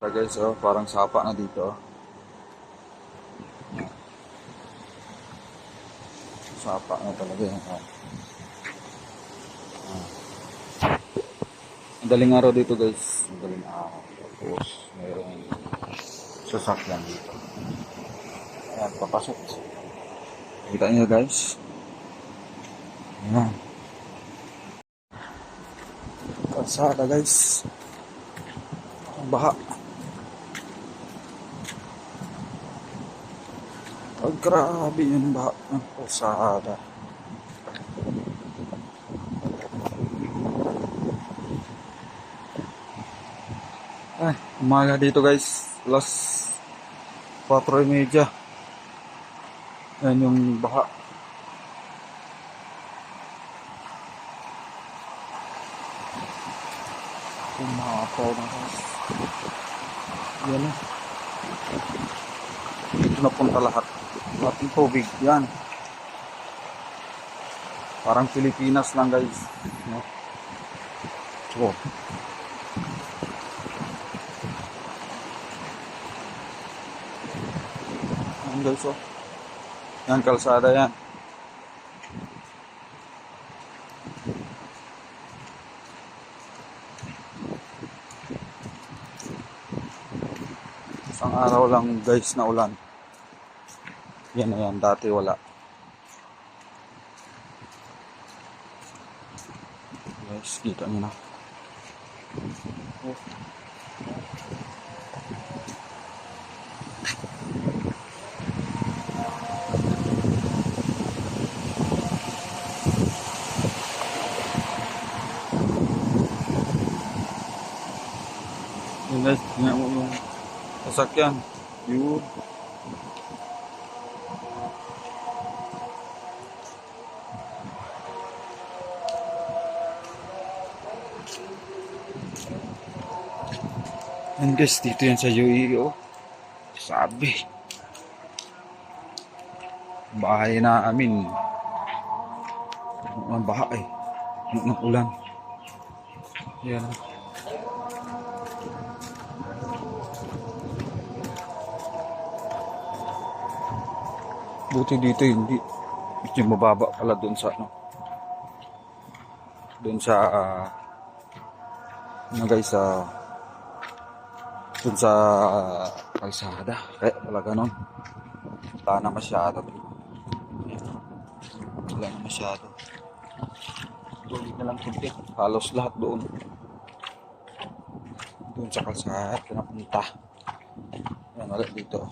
Guys, oh, parang sapa na dito. Sapa na talaga yan. Madaling araw dito guys. Madaling araw. Tapos mayroong sasakyan dito. Ayan, papasok. Kita niyo guys. Ayan. Kalsada guys. Ang baha. Oh, grabe yung baha ng kalsada. Ay, umaga dito guys. Alas 4:30. Yan yung baha. Umapaw na guys. Yan na. Dito na punta lahat. Lahat ng tubig. Yan. Parang Pilipinas lang guys. No? So. Yan guys oh. Yan kalsada yan. Isang araw lang guys na ulan. Yan na yan, dati wala. Guys, kita nyo na. Oh. Yan guys, tingnan mo yung sasakyan. Yun. Yan guys, dito yan sa UAE oh. Sabi. Bahay na amin. Ang baha eh. Ng ulan. Yan. Buti dito hindi. Medyo mababa pala doon sa ano. Doon sa ano guys doon sa kalsada. Kaya pala ganon. Wala na masyado. Wala na masyado. Doon na lang kunti. Halos lahat doon. Doon sa kalsada pinapunta. Yan ulit dito.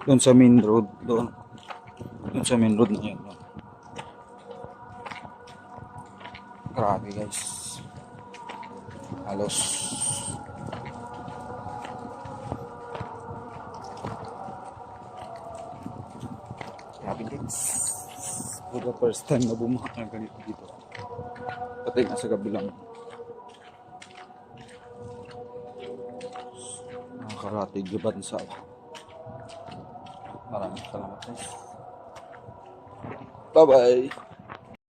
Doon sa main road. Doon sa main road na yun. Grabe guys. Halos grabe guys. For the first time na bumaha ng ganito dito. Patay nga sa kabilang. Nakakaratig yung bansa. Maraming salamat guys. Bye bye.